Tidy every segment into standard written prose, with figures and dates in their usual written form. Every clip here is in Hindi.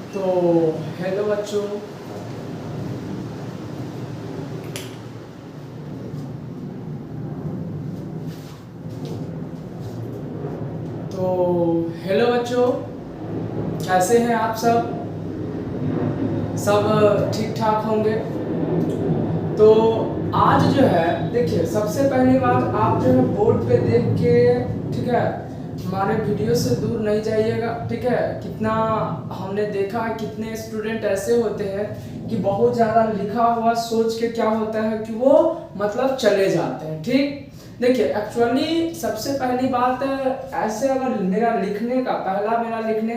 तो हेलो बच्चों। तो हेलो बच्चों, कैसे हैं आप सब? सब ठीक ठाक होंगे। तो आज जो है देखिए, सबसे पहली बात, आप जो है बोर्ड पे देख के, ठीक है, हमारे वीडियो से दूर नहीं जाइएगा, ठीक है। कितना हमने देखा है, कितने स्टूडेंट ऐसे होते हैं कि बहुत ज़्यादा लिखा हुआ सोच के क्या होता है कि वो मतलब चले जाते हैं। ठीक, देखिए एक्चुअली सबसे पहली बात, ऐसे अगर मेरा लिखने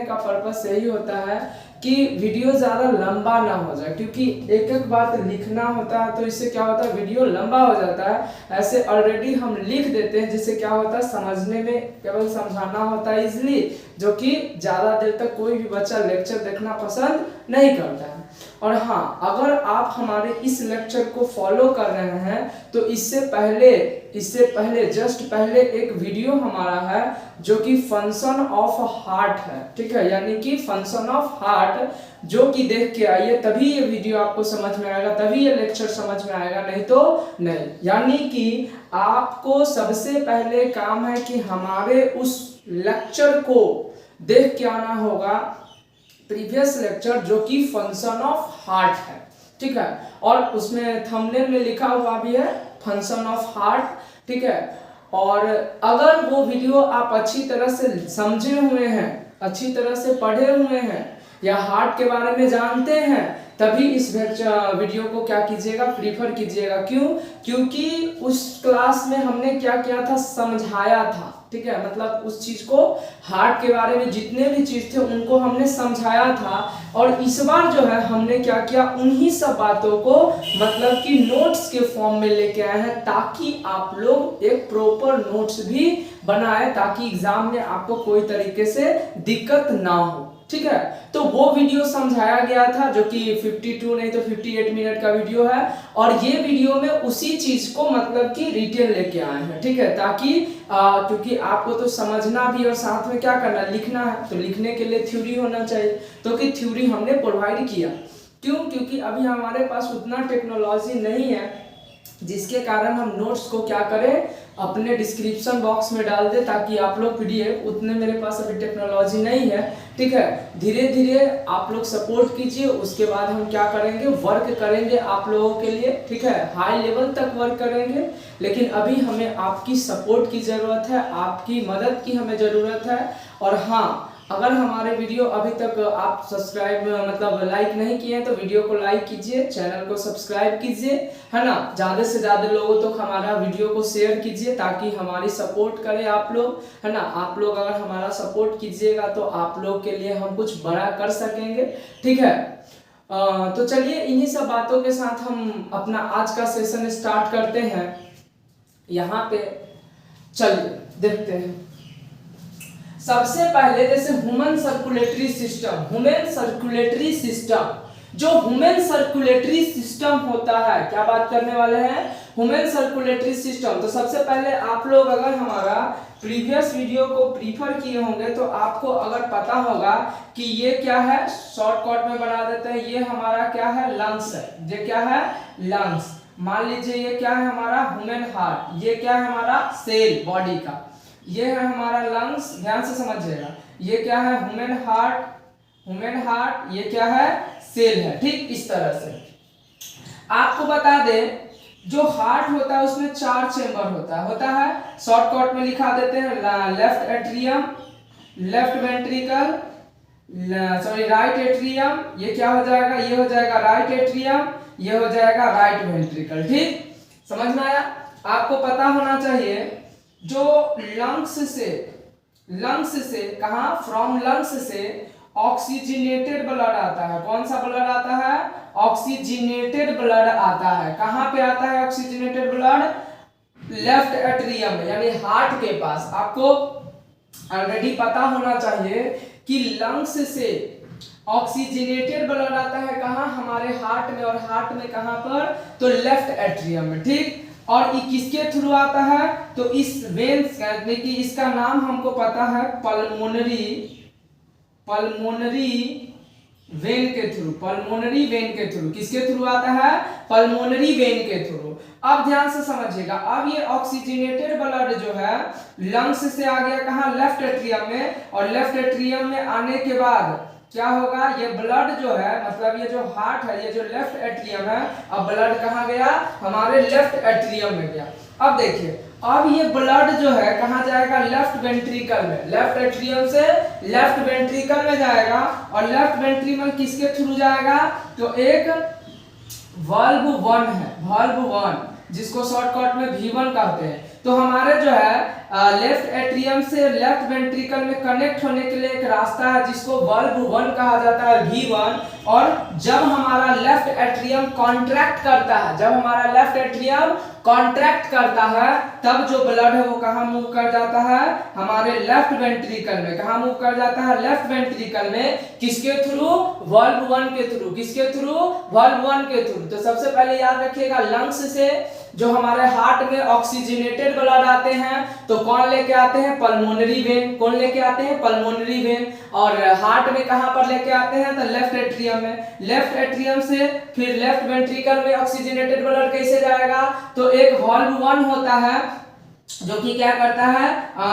का पर्पस यही होता है कि वीडियो ज़्यादा लंबा ना हो जाए, क्योंकि एक एक बात लिखना होता है तो इससे क्या होता है, वीडियो लंबा हो जाता है। ऐसे ऑलरेडी हम लिख देते हैं, जिससे क्या होता है, समझने में केवल समझाना होता है इजली, जो कि ज़्यादा देर तक कोई भी बच्चा लेक्चर देखना पसंद नहीं करता है। और हाँ, अगर आप हमारे इस लेक्चर को फॉलो कर रहे हैं तो इससे पहले जस्ट पहले एक वीडियो हमारा है जो कि फंक्शन ऑफ हार्ट है, ठीक है, यानी कि फंक्शन ऑफ हार्ट, जो कि देख के आइए, तभी ये वीडियो आपको समझ में आएगा, तभी ये लेक्चर समझ में आएगा, नहीं तो नहीं। यानी कि आपको सबसे पहले काम है कि हमारे उस लेक्चर को देख के आना होगा, प्रीवियस लेक्चर, जो कि फंक्शन ऑफ हार्ट है, ठीक है। और उसमें थंबनेल में लिखा हुआ भी है फंक्शन ऑफ हार्ट, ठीक है। और अगर वो वीडियो आप अच्छी तरह से समझे हुए हैं, अच्छी तरह से पढ़े हुए हैं, या हार्ट के बारे में जानते हैं, तभी इस वीडियो को क्या कीजिएगा, प्रीफर कीजिएगा। क्यों? क्योंकि उस क्लास में हमने क्या किया था, समझाया था, ठीक है। मतलब उस चीज को, हार्ट के बारे में जितने भी चीज थे उनको हमने समझाया था। और इस बार जो है हमने क्या किया, उन्हीं सब बातों को मतलब कि नोट्स के फॉर्म में लेके आए हैं, ताकि आप लोग एक प्रॉपर नोट्स भी बनाए, ताकि एग्जाम में आपको कोई तरीके से दिक्कत ना हो, ठीक है। तो वो वीडियो समझाया गया था, जो कि 52 नहीं तो 58 मिनट का वीडियो है। और ये वीडियो में उसी चीज को मतलब कि रिटेल लेके आए हैं, ठीक है, ताकि क्योंकि आपको तो समझना भी और साथ में क्या करना, लिखना है, तो लिखने के लिए थ्योरी होना चाहिए, तो कि थ्योरी हमने प्रोवाइड किया। क्यों? क्योंकि अभी हमारे पास उतना टेक्नोलॉजी नहीं है, जिसके कारण हम नोट्स को क्या करें, अपने डिस्क्रिप्शन बॉक्स में डाल दे, ताकि आप लोग पीडीएफ, उतने मेरे पास अभी टेक्नोलॉजी नहीं है, ठीक है। धीरे धीरे आप लोग सपोर्ट कीजिए, उसके बाद हम क्या करेंगे, वर्क करेंगे आप लोगों के लिए, ठीक है, हाई लेवल तक वर्क करेंगे। लेकिन अभी हमें आपकी सपोर्ट की ज़रूरत है, आपकी मदद की हमें ज़रूरत है। और हाँ, अगर हमारे वीडियो अभी तक आप सब्सक्राइब मतलब लाइक नहीं किए हैं तो वीडियो को लाइक कीजिए, चैनल को सब्सक्राइब कीजिए, है ना। ज़्यादा से ज़्यादा लोगों तक हमारा वीडियो को शेयर कीजिए, ताकि हमारी सपोर्ट करें आप लोग, है ना। आप लोग अगर हमारा सपोर्ट कीजिएगा तो आप लोग के लिए हम कुछ बड़ा कर सकेंगे, ठीक है। तो चलिए, इन्हीं सब बातों के साथ हम अपना आज का सेशन स्टार्ट करते हैं। यहाँ पे चलिए देखते हैं। सबसे पहले जैसे ह्यूमन सर्कुलेटरी सिस्टम, जो ह्यूमन सर्कुलेटरी सिस्टम होता है, क्या बात करने वाले हैं, ह्यूमन सर्कुलेटरी सिस्टम। तो सबसे पहले आप लोग अगर हमारा प्रीवियस वीडियो को प्रीफर किए होंगे तो आपको अगर पता होगा कि ये क्या है, शॉर्टकट में बना देते हैं, ये हमारा क्या है, लंग्स है। ये क्या है, लंग्स। मान लीजिए ये क्या है, हमारा ह्यूमन हार्ट। ये क्या है, हमारा सेल बॉडी का। ये है हमारा लंग्स, ध्यान से समझिएगा। ये क्या है, ह्यूमन हार्ट। ये क्या है, सेल है, ठीक। इस तरह से आपको बता दें, जो हार्ट होता है उसमें 4 चेंबर होता है। शॉर्टकट में लिखा देते हैं, left atrium, left ventricle, sorry right atrium. ये क्या हो जाएगा, ये हो जाएगा राइट एट्रियम, ये हो जाएगा राइट वेंट्रिकल, ठीक। समझ में आया? आपको पता होना चाहिए, जो लंग्स से कहा, फ्रॉम लंग्स से ऑक्सीजनेटेड ब्लड आता है। कौन सा ब्लड आता है, ऑक्सीजनेटेड ब्लड आता है। कहां पे आता है ऑक्सीजनेटेड ब्लड, लेफ्ट एट्रियम में, यानी हार्ट के पास। आपको ऑलरेडी पता होना चाहिए कि लंग्स से ऑक्सीजनेटेड ब्लड आता है कहां, हमारे हार्ट में। और हार्ट में कहां पर, तो लेफ्ट एट्रियम में, ठीक। और ये किसके थ्रू आता है, तो इस वेन्स, कि इसका नाम हमको पता है, पल्मोनरी वेन के थ्रू, पल्मोनरी वेन के थ्रू, किसके थ्रू आता है? पल्मोनरी वेन के थ्रू। अब ध्यान से समझिएगा, अब ये ऑक्सीजनेटेड ब्लड जो है लंग्स से आ गया कहाँ? लेफ्ट एट्रियम में, और लेफ्ट एट्रियम में आने के बाद क्या होगा? ये ब्लड जो है, मतलब ये जो हार्ट है, ये जो लेफ्ट एट्रियम है, अब ब्लड कहाँ गया? हमारे लेफ्ट एट्रियम में गया। अब देखिए, अब ये ब्लड जो है कहाँ जाएगा? लेफ्ट वेंट्रिकल में, लेफ्ट एट्रियम से लेफ्ट वेंट्रिकल में जाएगा, और लेफ्ट वेंट्रिकल किसके थ्रू जाएगा? तो एक वाल्व 1 है, वाल्व 1 जिसको शॉर्टकट में V1 कहते हैं। तो हमारे जो है लेफ्ट एट्रियम से लेफ्ट वेंट्रिकल में कनेक्ट होने के लिए एक रास्ता है जिसको वाल्व 1 कहा जाता है, V1। और जब हमारा लेफ्ट एट्रियम कॉन्ट्रैक्ट करता है, जब हमारा लेफ्ट एट्रियम कॉन्ट्रैक्ट करता है, तब जो ब्लड है वो कहाँ मूव कर जाता है? हमारे लेफ्ट वेंट्रिकल में। कहाँ मूव कर जाता है? लेफ्ट वेंट्रिकल में। किसके थ्रू? वाल्व 1 के थ्रू। किसके थ्रू? वाल्व 1 के थ्रू। तो सबसे पहले याद रखिएगा, लंग्स से जो हमारे हार्ट में ऑक्सीजनेटेड ब्लड आते हैं तो कौन लेके आते हैं? Pulmonary vein. कौन लेके आते हैं? Pulmonary vein. और हार्ट में कहां पर लेके आते हैं? तो लेफ्ट एट्रियम में। लेफ्ट एट्रियम से फिर लेफ्ट वेंट्रिकल में ऑक्सीजनेटेड ब्लड कैसे जाएगा? तो एक वाल्व 1 होता है जो कि क्या करता है?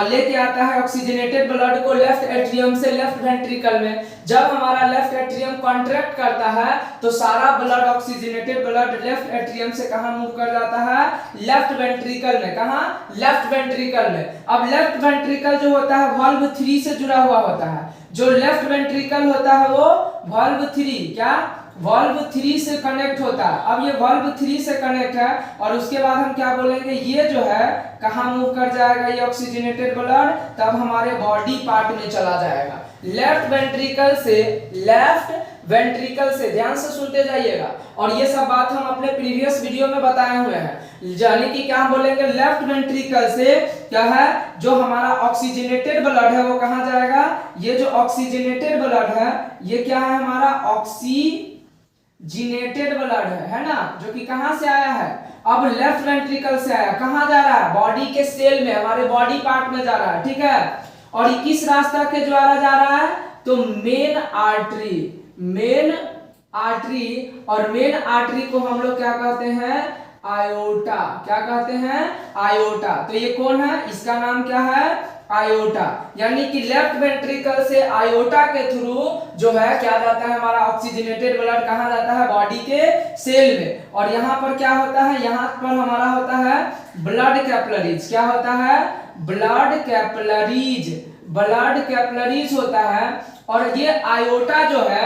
लेके आता है ऑक्सीजनेटेड ब्लड को लेफ्ट एट्रियम से लेफ्ट वेंट्रिकल में। जब हमारा लेफ्ट एट्रियम कॉन्ट्रैक्ट करता है तो सारा blood, oxygenated blood left atrium से कहां मूव कर जाता है? लेफ्ट वेंट्रिकल में। कहां? लेफ्ट वेंट्रिकल में। अब लेफ्ट वेंट्रिकल जो होता है वाल्व 3 से जुड़ा हुआ होता है। जो लेफ्ट वेंट्रिकल होता है वो वाल्व 3, क्या? वाल्व 3 से कनेक्ट होता है। अब ये वाल्व 3 से कनेक्ट है, और उसके बाद हम क्या बोलेंगे? ये जो है कहां मूव कर जाएगा? ये ऑक्सीजनेटेड ब्लड तब हमारे बॉडी पार्ट में चला जाएगा। लेफ्ट वेंट्रिकल से, लेफ्ट वेंट्रिकल से, ध्यान से सुनते जाइएगा, और ये सब बात हम अपने प्रीवियस वीडियो में बताए हुए हैं। यानी कि क्या बोलेंगे? लेफ्ट वेंट्रिकल से क्या है? जो हमारा ऑक्सीजनेटेड ब्लड है वो कहां जाएगा? ये जो ऑक्सीजनेटेड ब्लड है ये क्या है? हमारा ऑक्सीजनेटेड ब्लड है ना, जो कि कहां से आया है? अब लेफ्ट वेंट्रिकल से आया। कहां जा रहा है? बॉडी के सेल में, हमारे बॉडी पार्ट में जा रहा है, ठीक है। और ये किस रास्ता के द्वारा जा रहा है? तो मेन आर्टरी, मेन आर्टरी। और मेन आर्टरी को हम लोग क्या कहते हैं? आयोटा। क्या कहते हैं? आयोटा। तो ये कौन है? इसका नाम क्या है? आयोटा। यानी कि लेफ्ट वेंट्रिकल से आयोटा के थ्रू जो है क्या जाता है? हमारा ऑक्सीजनेटेड ब्लड कहां जाता है? बॉडी के सेल में। और यहां पर क्या होता है? यहां पर हमारा होता है ब्लड कैपिलरीज। क्या होता है? ब्लड कैपिलरीज, ब्लड कैपिलरीज होता है। और ये आयोटा जो है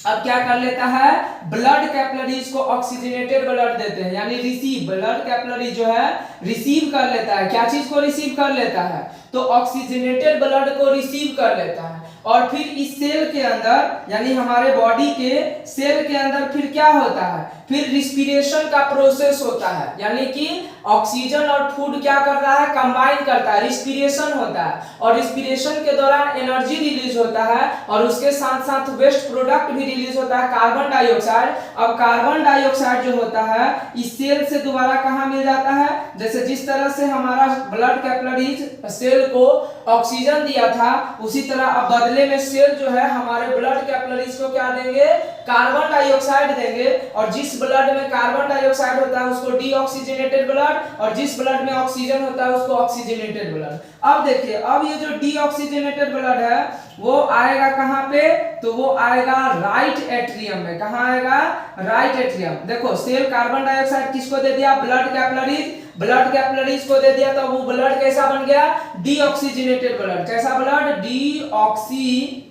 अब क्या कर लेता है? ब्लड कैपिलरीज को ऑक्सीजनेटेड ब्लड देते हैं, यानी रिसीव, ब्लड कैपिलरी जो है रिसीव कर लेता है। क्या चीज को रिसीव कर लेता है? तो ऑक्सीजनेटेड ब्लड को रिसीव कर लेता है। और फिर इस सेल के अंदर, यानी हमारे बॉडी के सेल के अंदर फिर क्या होता है? फिर रिस्पिरेशन का प्रोसेस होता है, यानी कि ऑक्सीजन और फूड क्या करता है? कंबाइन करता है, रिस्पिरेशन होता है। और रिस्पिरेशन के दौरान एनर्जी रिलीज होता है, और उसके साथ साथ वेस्ट प्रोडक्ट भी रिलीज होता है, कार्बन डाइऑक्साइड। अब कार्बन डाइऑक्साइड जो होता है इस सेल से दोबारा कहां मिल जाता है? जैसे जिस तरह से हमारा ब्लड कैपिलरीज सेल को ऑक्सीजन दिया था, उसी तरह अब बदले में सेल जो है हमारे ब्लड कैपिलरीज को क्या देंगे? कार्बन डाइऑक्साइड देंगे। और जिस ब्लड में कार्बन डाइऑक्साइड होता है उसको डीऑक्सीजनेटेड ब्लड, और जिस ब्लड में ऑक्सीजन होता है उसको ऑक्सीजनेटेड ब्लड। अब देखिए, अब ये जो डीऑक्सीजनेटेड ब्लड है वो आएगा कहां पे? तो वो आएगा राइट एट्रियम में। कहां आएगा? Right atrium. देखो, सेल कार्बन डाइऑक्साइड किसको दे दिया? ब्लड कैपिलरीज, ब्लड कैपिलरीज को दे दिया, तो वो ब्लड कैसा बन गया? Deoxygenated blood. कैसा ब्लड? Deoxygenated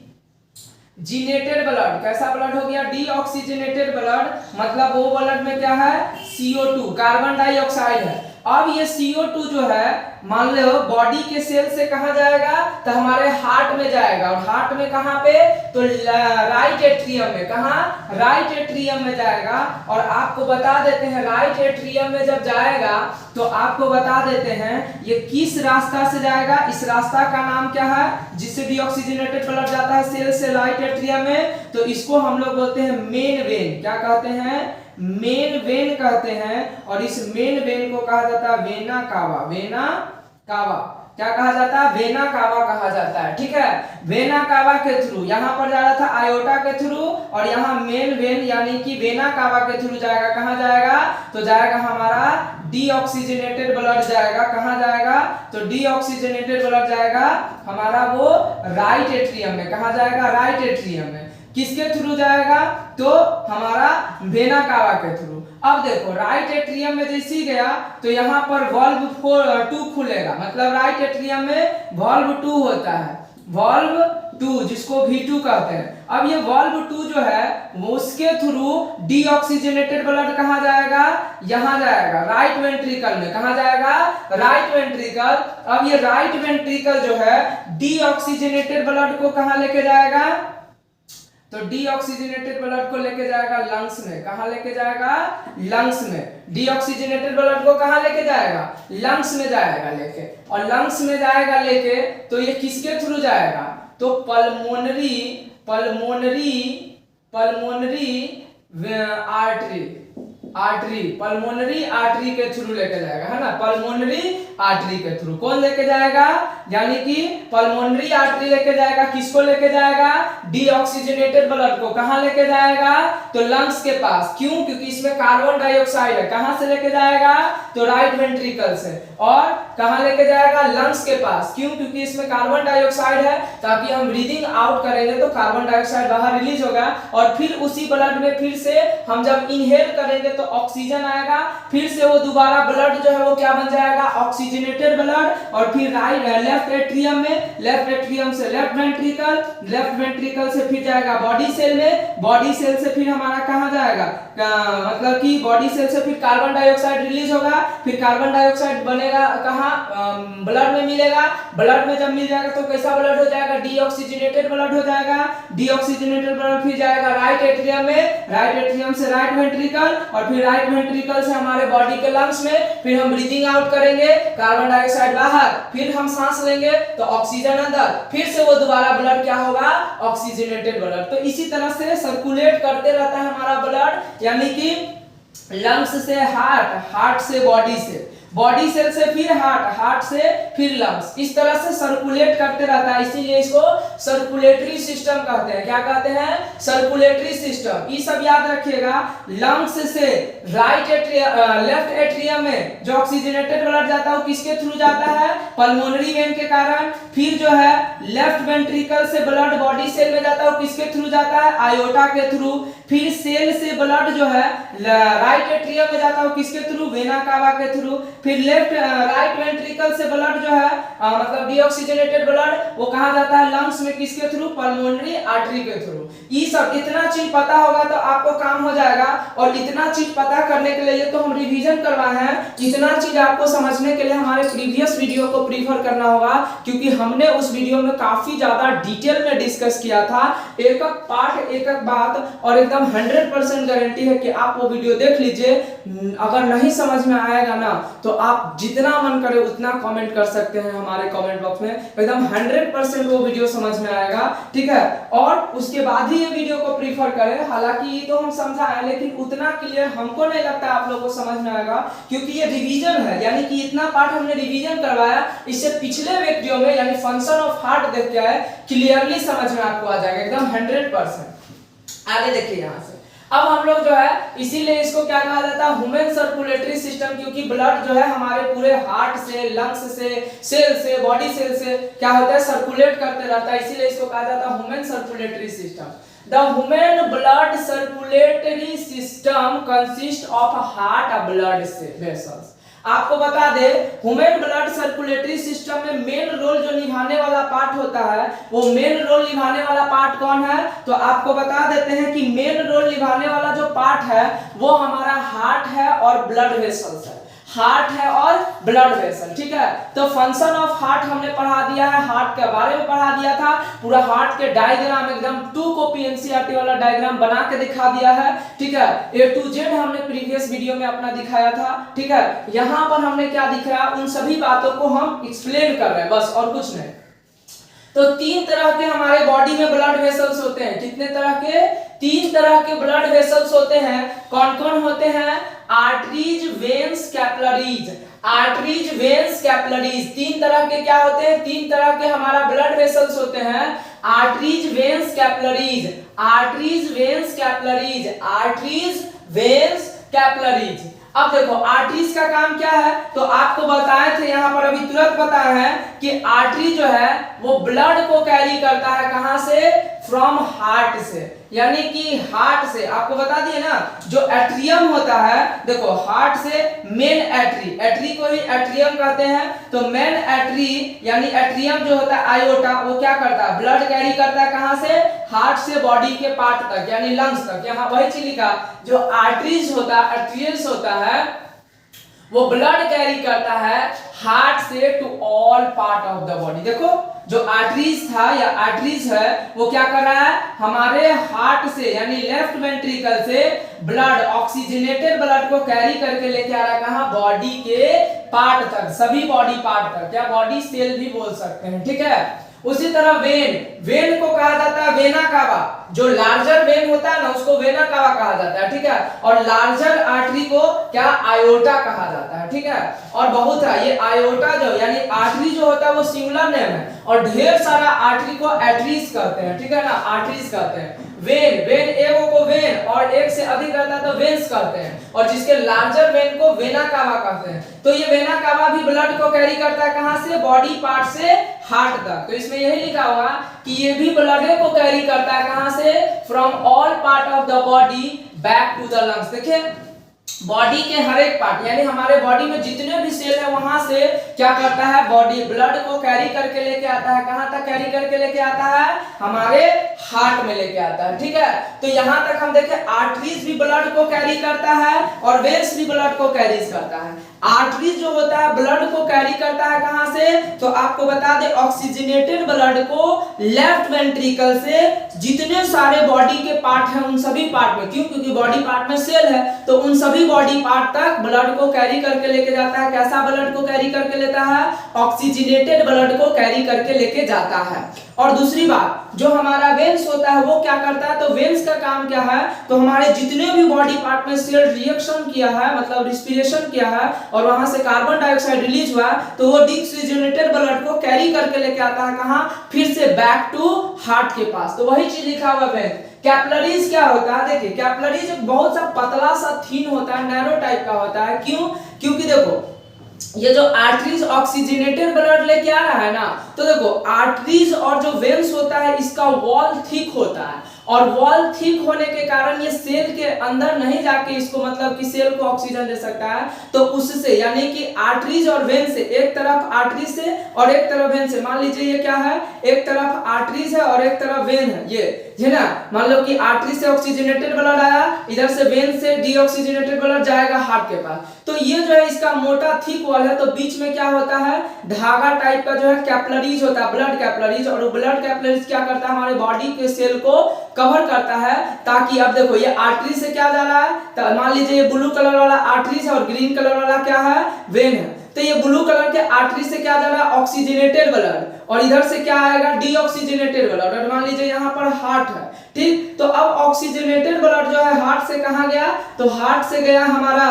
blood. कैसा ब्लड हो गया? Deoxygenated blood. मतलब वो ब्लड में क्या है? CO2, कार्बन डाइऑक्साइड है। अब ये CO2 जो है मान लो बॉडी के सेल से कहां जाएगा? तो हमारे हार्ट में जाएगा। और हार्ट में कहां पे? तो राइट एट्रियम में। कहां? राइट एट्रियम में जाएगा। और आपको बता देते हैं राइट एट्रियम में जब जाएगा तो आपको बता देते हैं ये किस रास्ता से जाएगा। इस रास्ता का नाम क्या है? जिससे डीऑक्सीजनेटेड ब्लड जाता है सेल से राइट एट्रियम में, तो इसको हम लोग बोलते हैं मेन वेन। क्या कहते हैं? मेन वेन कहते हैं। और इस मेन वेन को कहा जाता है वेना कावा, वेना कावा। क्या कहा जाता है, वेना कावा कहा जाता है, ठीक है। वेना कावा के थ्रू यहाँ पर जा रहा था आयोटा के थ्रू, और यहाँ मेन वेन यानी कि वेना कावा के थ्रू जाएगा, कहाँ जाएगा, तो जाएगा हमारा डीऑक्सीजनेटेड ब्लड जाएगा, कहाँ जाएगा, तो डीऑक्सीजनेटेड ब्लड जाएगा हमारा वो राइट एट्रियम में, कहाँ जाएगा, राइट एट्रियम में। किसके थ्रू जाएगा, तो हमारा वेना कावा के थ्रू। अब देखो राइट एट्रियम में जैसे ही गया तो यहाँ पर वाल्व 2 खुलेगा, मतलब राइट एट्रियम में वाल्व 2 होता है, वाल्व 2 जिसको V2 कहते हैं। अब ये वाल्व 2 जो है वो उसके थ्रू डीऑक्सीजनेटेड ब्लड कहाँ जाएगा, यहाँ जाएगा राइट वेंट्रिकल में, कहाँ जाएगा, राइट वेंट्रिकल। अब ये राइट वेंट्रिकल जो है डीऑक्सीजनेटेड ब्लड को कहाँ लेके जाएगा, तो डीऑक्सीजनेटेड ब्लड को लेके जाएगा लंग्स में, कहाँ लेके जाएगा, लंग्स में। डीऑक्सीजनेटेड ब्लड को कहाँ लेके जाएगा, लंग्स में जाएगा लेके, और लंग्स में जाएगा लेके तो ये किसके थ्रू जाएगा, तो पल्मोनरी पल्मोनरी आर्टरी के थ्रू लेके जाएगा, है ना, पल्मोनरी आर्टरी के थ्रू। कौन लेके जाएगा, यानी कि पल्मोनरी आर्टरी लेके जाएगा, किसको लेके जाएगा, डीऑक्सीजनेटेड ब्लड को, कहां लेके जाएगा, तो लंग्स के पास। क्यों, क्योंकि इसमें कार्बन डाइऑक्साइड है। कहां से लेके जाएगा, तो राइट वेंट्रिकल से। और कहां लेके जाएगा, लंग्स के पास। क्यों, क्योंकि इसमें कार्बन डाइऑक्साइड है, ताकि हम ब्रीदिंग आउट करेंगे तो कार्बन डाइऑक्साइड बाहर रिलीज होगा, और फिर उसी ब्लड में फिर से हम जब इनहेल करेंगे तो ऑक्सीजन आएगा, फिर से वो दोबारा ब्लड जो है वो क्या बन जाएगा, ऑक्सीजनेटेड ब्लड। और फिर लेफ्ट एट्रियम में, लेफ्ट एट्रियम से लेफ्ट वेंट्रिकल से फिर जाएगा बॉडी सेल में, बॉडी सेल से फिर हमारा कहां जाएगा, मतलब कि बॉडी सेल से फिर कार्बन डाइऑक्साइड रिलीज होगा, फिर कार्बन डाइऑक्साइड बनेगा कहां, ब्लड में मिलेगा। ब्लड में जब मिल जाएगा तो कैसा ब्लड हो जाएगा, डीऑक्सीजनेटेड ब्लड हो जाएगा। डीऑक्सीजनेटेड ब्लड फिर जाएगा राइट एट्रियम में, राइट एट्रियम से राइट वेंट्रिकल, और फिर राइट वेंट्रिकल से हमारे बॉडी के लंग्स में। फिर हम ब्रीदिंग आउट करेंगे, कार्बन डाइऑक्साइड बाहर, फिर हम सांस लेंगे तो ऑक्सीजन अंदर, फिर से वो दोबारा ब्लड क्या होगा, ऑक्सीजनेटेड ब्लड। तो इसी तरह से सर्कुलेट करते रहता है हमारा ब्लड, यानी कि लंग्स से हार्ट, हार्ट से बॉडी से, बॉडी सेल से फिर हार्ट, हार्ट से फिर लंग्स, इस तरह से सर्कुलेट करते रहता है। इसीलिए इसको सर्कुलेटरी सिस्टम कहते हैं। क्या कहते हैं, सर्कुलेटरी सिस्टम। ये सब याद रखिएगा। लंग्स से राइट लेफ्ट एट्रियम में जो ऑक्सीजनेटेड ब्लड जाता है वो किसके थ्रू जाता है, पल्मोनरी वेन के कारण। फिर जो है लेफ्ट वेंट्रिकल से ब्लड बॉडी सेल में जाता है वो किसके थ्रू जाता है, आयोटा के थ्रू। फिर सेल से ब्लड जो है राइट एट्रियम में जाता है वो किसके थ्रू, वेना कावा के थ्रू। फिर लेफ्ट राइट वेंट्रिकल से ब्लड जो है मतलब डीऑक्सीजनेटेड ब्लड वो कहां जाता है, लंग्स में, किसके थ्रू, पल्मोनरी आर्टरी के थ्रू। ये सब इतना चीज पता होगा तो आपको काम हो जाएगा। और इतना चीज पता करने के लिए तो हम रिवीजन करवाए हैं, इतना चीज आपको समझने के लिए हमारे प्रीवियस वीडियो को प्रीफर करना होगा, क्योंकि हमने उस वीडियो में काफी ज्यादा डिटेल में डिस्कस किया था, एक एक पार्ट, एक एक बात, और एकदम 100% गारंटी है कि आप वो वीडियो देख लीजिए। अगर नहीं समझ में आएगा ना तो आप जितना मन करे उतना कमेंट कर सकते हैं हमारे कमेंट बॉक्स में, एकदम 100% वो वीडियो समझ में आएगा, ठीक है। और उसके बाद ही ये वीडियो को प्रीफर करें। हालांकि ये तो हम समझाएं, लेकिन उतना क्लियर हमको नहीं लगता आप लोगों को समझ में आएगा, क्योंकि ये रिवीजन है, यानी कि इतना पार्ट हमने रिवीजन करवाया। इससे पिछले वीडियो में यानी फंक्शन ऑफ हार्ट देख के आए, क्लियरली समझ में आपको आ जाएगा एकदम 100%। आगे देखिए यहाँ से। अब हम लोग जो है इसीलिए इसको क्या कहा जाता है, ह्यूमन सर्कुलेटरी सिस्टम, क्योंकि ब्लड जो है हमारे पूरे हार्ट से, लंग्स से, सेल से, बॉडी सेल से क्या होता है, सर्कुलेट करते रहता है। इसीलिए इसको कहा जाता है human circulatory system. The human blood circulatory system consists of heart blood vessels। आपको बता दे, ह्यूमन ब्लड सर्कुलेटरी सिस्टम में मेन रोल जो निभाने वाला पार्ट होता है, वो मेन रोल निभाने वाला पार्ट कौन है, तो आपको बता देते हैं कि मेन रोल निभाने वाला जो पार्ट है वो हमारा हार्ट है और ब्लड वेसल्स है, हार्ट है और ब्लड वेसल, ठीक है। तो फंक्शन ऑफ हार्ट हमने पढ़ा दिया है, हार्ट के बारे में पढ़ा दिया था, पूरा हार्ट के डायग्राम एकदम 2 कॉपी एनसीईआरटी वाला डायग्राम बना के दिखा दिया है, ठीक है। A to Z हमने प्रीवियस वीडियो में अपना दिखाया था, ठीक है। यहाँ पर हमने क्या दिखाया, उन सभी बातों को हम एक्सप्लेन कर रहे हैं, बस और कुछ नहीं। तो 3 तरह के हमारे बॉडी में ब्लड वेसल्स होते हैं। कितने तरह के, 3 तरह के ब्लड वेसल्स होते हैं। कौन कौन होते हैं, arteries, veins, capillaries. Arteries, veins, capillaries, तीन तरह के क्या होते हैं, तीन तरह के हमारा ब्लड वेसल्स होते हैं। Arteries, veins, capillaries, arteries, veins, capillaries, arteries, veins, capillaries. अब देखो आर्टरीज का काम क्या है, तो आपको बताए थे यहाँ पर, अभी तुरंत पता है कि आर्टरी जो है वो ब्लड को कैरी करता है कहां से, फ्रॉम हार्ट से, यानी कि हार्ट से। आपको बता दिए ना, जो एट्रियम होता है, देखो हार्ट से मेन एट्री, एट्री को ही एट्रियम कहते हैं, तो मेन एट्री यानी एट्रियम जो होता है आयोटा, वो क्या करता है, ब्लड कैरी करता है कहां से, हार्ट से बॉडी के पार्ट तक यानी लंग्स तक। यहाँ वही चीज लिखा, जो आर्टरीज होता है, आर्टरीज होता है, वो ब्लड कैरी करता है हार्ट से to all part of the body. देखो जो आर्टरीज था या आर्टरीज है वो क्या कर रहा है, हमारे हार्ट से यानी लेफ्ट वेंट्रिकल से ब्लड, ऑक्सीजनेटेड ब्लड को कैरी करके लेके आ रहा है कहां, बॉडी के पार्ट तक, सभी बॉडी पार्ट तक, क्या बॉडी सेल भी बोल सकते हैं, ठीक है। उसी तरह वेन, वेन को कहा जाता है वेना कावा, जो लार्जर वेन होता है ना उसको वेना कावा कहा जाता है, ठीक है। और लार्जर आर्टरी को क्या, आयोटा कहा जाता है, ठीक है। और बहुत है ये आयोटा जो यानी आर्टरी जो होता है वो सिंगुलर नेम है, और ढेर सारा आर्टरी को आर्टरीज कहते हैं, ठीक है ना, आर्टरीज कहते हैं। वेन, वेन एगो को वेन और एक से अधिक रहता है तो वेन्स कहते हैं, और जिसके लार्जर वेन को वेना कावा कहते हैं। तो ये वेना कावा भी ब्लड को कैरी करता है कहां से, बॉडी पार्ट से हार्ट तक। तो इसमें यही लिखा होगा कि ये भी ब्लड को कैरी करता है कहां से, from all part of the body back to the lungs. देखिए बॉडी के हर एक पार्ट यानी हमारे बॉडी में जितने भी सेल है वहां से क्या करता है, बॉडी ब्लड को कैरी करके लेके आता है, कहां तक कैरी करके लेके आता है, हमारे हार्ट में लेके आता है, ठीक है। तो यहां तक हम देखें आर्टरीज भी ब्लड को कैरी करता है और वेन्स भी ब्लड को कैरी करता है। आर्टरीज जो होता है ब्लड को कैरी करता है कहां से, तो आपको बता दे ऑक्सीजनेटेड ब्लड को लेफ्ट वेंट्रिकल से जितने सारे बॉडी के पार्ट हैं उन सभी पार्ट में, क्यों, क्योंकि बॉडी पार्ट में सेल है, तो उन सभी बॉडी पार्ट तक ब्लड को कैरी करके लेके जाता है। कैसा ब्लड को कैरी करके लेता है, ऑक्सीजनेटेड ब्लड को कैरी करके लेके जाता है। और दूसरी बात, जो हमारा वेन्स होता है वो क्या करता है, तो वेन्स का काम क्या है, तो हमारे जितने भी बॉडी पार्ट में सेल रिएक्शन किया है, मतलब रिस्पिरेशन किया है और वहां से कार्बन डाइऑक्साइड रिलीज हुआ, तो वो डिऑक्सीजनेटेड ब्लड को कैरी करके लेके आता है कहां, फिर से बैक टू हार्ट के पास। तो वही चीज लिखा हुआ है। कैपिलरीज क्या होता है, देखिए कैपिलरीज बहुत सा पतला सा थीन होता है, नैरो टाइप का होता है, क्यों, क्योंकि देखो ये जो आर्टरीज ऑक्सीजनेटेड ब्लड लेके आ रहा है ना, तो देखो आर्टरीज और जो वेन्स होता है इसका वॉल थिक होता है, और वॉल थिक होने के कारण ये सेल के अंदर नहीं जाके इसको मतलब कि सेल को ऑक्सीजन दे सकता है, तो उससे यानी कि आर्टरीज और वेन से, एक तरफ आर्टरी से और एक तरफ वेन से, मान लीजिए ये क्या है, एक तरफ आर्टरीज है और एक तरफ वेन है, ये है ना, मान लो कि आर्टरी से ऑक्सीजनेटेड ब्लड आया, इधर से वेन से डीऑक्सीजनेटेड ब्लड जाएगा हार्ट के पास, तो ये जो है इसका मोटा थिक वॉल है, तो बीच में क्या होता है, धागा टाइप का जो है कैपिलरीज होता है, ब्लड कैपिलरीज, और वो ब्लड कैपिलरीज क्या करता है, हमारे बॉडी के सेल को कवर करता है, ताकि अब देखो ये आर्टरी से क्या जा रहा है, तो मान लीजिए ये ब्लू कलर वाला आर्टरीज है और ग्रीन कलर वाला क्या है, वेन है, तो ये ब्लू कलर के आर्टरी से क्या जा रहा है, ऑक्सीजनेटेड ब्लड, और इधर से क्या आएगा, डीऑक्सीजनेटेड ब्लड, और मान लीजिए यहाँ पर हार्ट है, ठीक। तो अब ऑक्सीजनेटेड ब्लड जो है हार्ट से कहां गया, तो हार्ट से गया हमारा